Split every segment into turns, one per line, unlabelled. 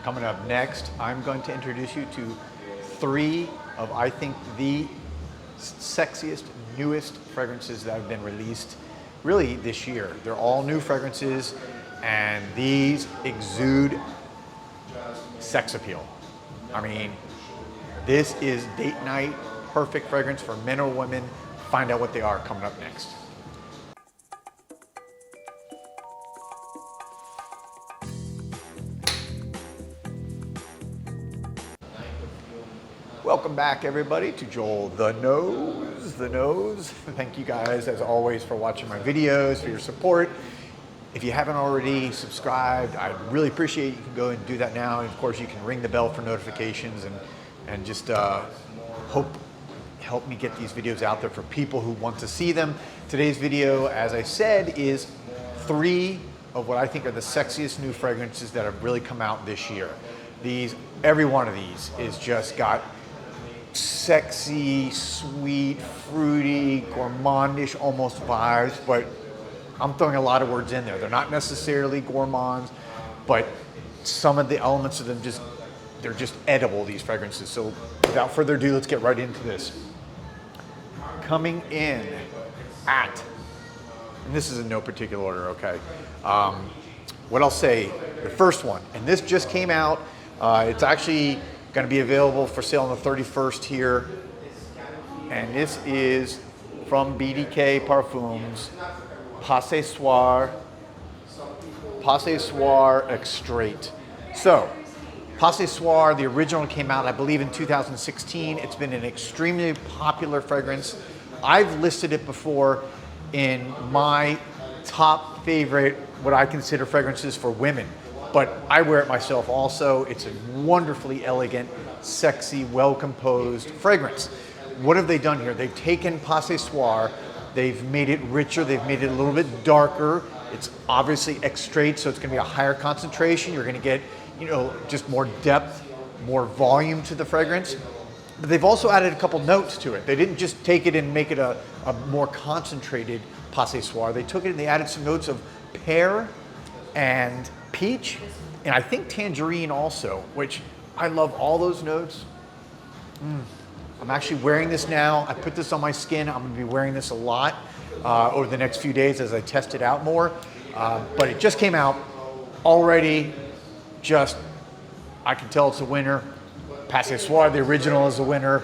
Coming up next, I'm going to introduce you to three of, I think, the sexiest, newest fragrances that have been released really this year. They're all new fragrances, and these exude sex appeal. I mean, this is date night, perfect fragrance for men or women. Find out what they are coming up next. Welcome back, everybody, to JoelTheNose. Thank you guys, as always, for watching my videos, for your support. If you haven't already subscribed, I'd really appreciate it. You can go and do that now. And of course, you can ring the bell for notifications and just help me get these videos out there for people who want to see them. Today's video, as I said, is three of what I think are the sexiest new fragrances that have really come out this year. Every one of these is just got sexy, sweet, fruity, gourmandish almost vibes, but I'm throwing a lot of words in there. They're not necessarily gourmands, but some of the elements of them they're just edible, these fragrances. So without further ado, let's get right into this. Coming in at, and this is in no particular order, okay? What I'll say, the first one, and this just came out. It's actually going to be available for sale on the 31st here. And this is from BDK Parfums, Passé Soir Extrait. So, Passé Soir, the original came out, I believe, in 2016. It's been an extremely popular fragrance. I've listed it before in my top favorite, what I consider fragrances for women. But I wear it myself also. It's a wonderfully elegant, sexy, well-composed fragrance. What have they done here? They've taken Passé Soir, they've made it richer, they've made it a little bit darker. It's obviously extrait, so it's gonna be a higher concentration. You're gonna get, just more depth, more volume to the fragrance. But they've also added a couple notes to it. They didn't just take it and make it a more concentrated Passé Soir. They took it and they added some notes of pear and peach, and I think tangerine also, which I love all those notes. I'm actually wearing this now. I put this on my skin. I'm gonna be wearing this a lot over the next few days as I test it out more. But it just came out already. I can tell it's a winner. Passé Soir, the original, is a winner.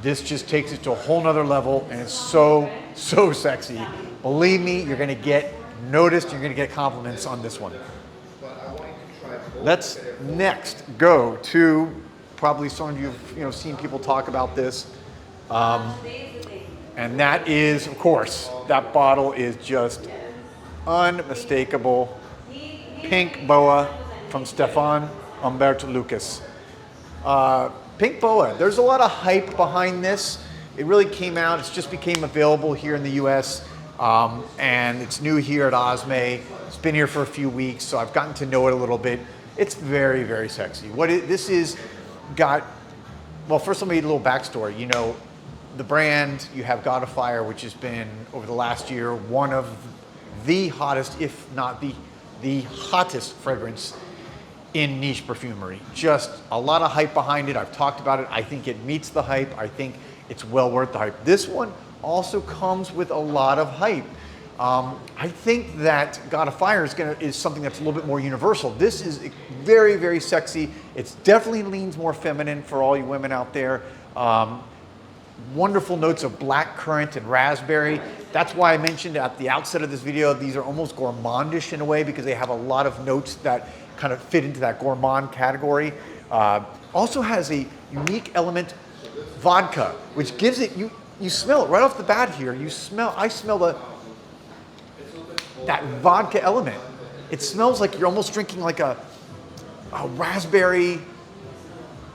This just takes it to a whole nother level, and it's so, so sexy. Believe me, you're gonna get noticed, you're gonna get compliments on this one. Let's next go to, probably some of you have seen people talk about this, and that is, of course, that bottle is just unmistakable. Pink Boa from Stefan Umberto Lucas. Pink Boa, there's a lot of hype behind this. It really came out, it's just became available here in the US, and it's new here at Osme. It's been here for a few weeks, so I've gotten to know it a little bit. It's very, very sexy. This is got, well, first let me give a little backstory. The brand, you have God of Fire, which has been, over the last year, one of the hottest, if not the hottest fragrance in niche perfumery. Just a lot of hype behind it. I've talked about it. I think it meets the hype. I think it's well worth the hype. This one also comes with a lot of hype. I think that God of Fire is something that's a little bit more universal. This is very, very sexy. It definitely leans more feminine for all you women out there. Wonderful notes of black currant and raspberry. That's why I mentioned at the outset of this video, these are almost gourmandish in a way because they have a lot of notes that kind of fit into that gourmand category. Also has a unique element, vodka, which gives it, you smell it right off the bat here. I smell that vodka element. It smells like you're almost drinking like a raspberry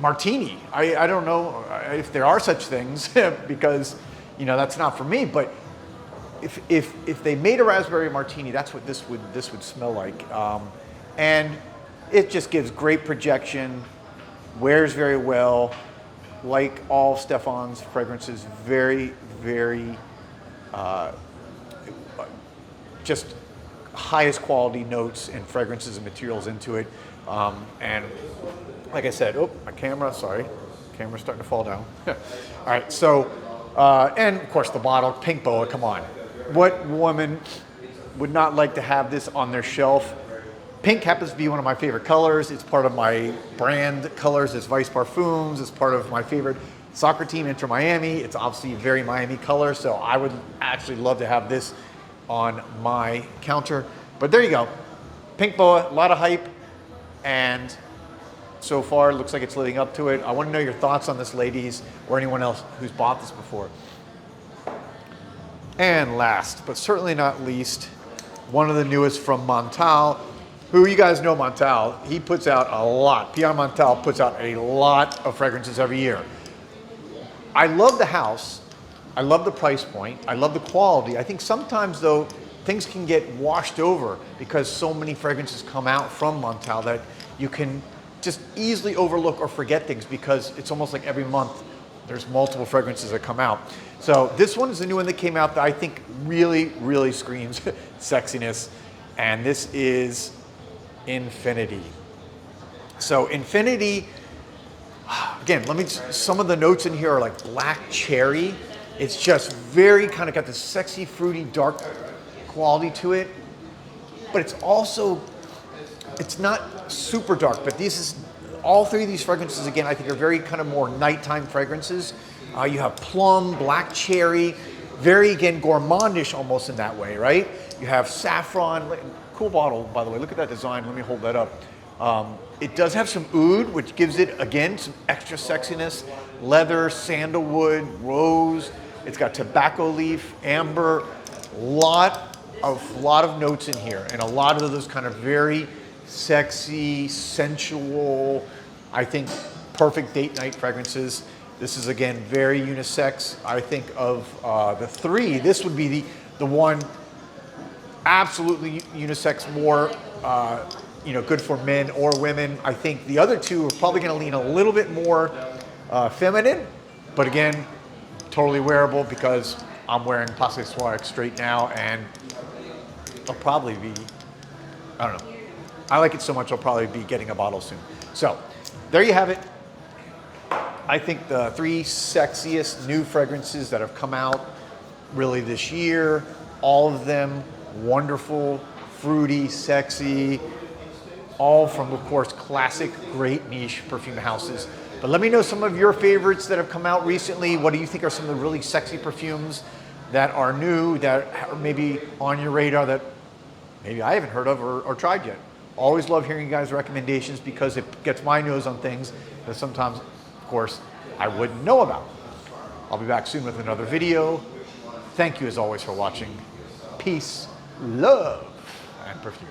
martini. I don't know if there are such things because that's not for me, but if they made a raspberry martini, that's what this would smell like. And it just gives great projection, wears very well, like all Stefan's fragrances, very, very just highest quality notes and fragrances and materials into it. And like I said, oh, my camera, sorry. Camera's starting to fall down. All right, so, and of course the bottle, pink boa, come on. What woman would not like to have this on their shelf? Pink happens to be one of my favorite colors. It's part of my brand colors. It's Vice Parfums. It's part of my favorite soccer team, Inter Miami. It's obviously a very Miami color, so I would actually love to have this on my counter. But there you go. Pink boa, a lot of hype, and so far it looks like it's living up to it. I want to know your thoughts on this, ladies, or anyone else who's bought this before. And last, but certainly not least, one of the newest from Montal, who you guys know Montal. He puts out a lot. Pierre Montal puts out a lot of fragrances every year. I love the house. I love the price point. I love the quality. I think sometimes, though, things can get washed over because so many fragrances come out from Montal that you can just easily overlook or forget things because it's almost like every month there's multiple fragrances that come out. So this one is the new one that came out that I think really, really screams sexiness, and this is Infinity. So Infinity, again, some of the notes in here are like black cherry. It's just very kind of got this sexy, fruity, dark quality to it, but it's also, it's not super dark, but all three of these fragrances, again, I think are very kind of more nighttime fragrances. You have plum, black cherry, very, again, gourmandish almost in that way, right? You have saffron, cool bottle, by the way. Look at that design. Let me hold that up. It does have some oud, which gives it, again, some extra sexiness. Leather, sandalwood, rose. It's got tobacco leaf, amber, lot of notes in here, and a lot of those kind of very sexy, sensual, I think perfect date night fragrances. This is, again, very unisex. I think of the three, this would be the one absolutely unisex, more good for men or women. I think the other two are probably going to lean a little bit more feminine, but again, totally wearable because I'm wearing Passé Soir straight now, and I'll probably be, I don't know. I like it so much I'll probably be getting a bottle soon. So there you have it. I think the three sexiest new fragrances that have come out really this year, all of them wonderful, fruity, sexy, all from, of course, classic, great niche perfume houses. But let me know some of your favorites that have come out recently. What do you think are some of the really sexy perfumes that are new, that are maybe on your radar that maybe I haven't heard of or tried yet? Always love hearing you guys' recommendations because it gets my nose on things that sometimes, of course, I wouldn't know about. I'll be back soon with another video. Thank you as always for watching. Peace, love, and perfume.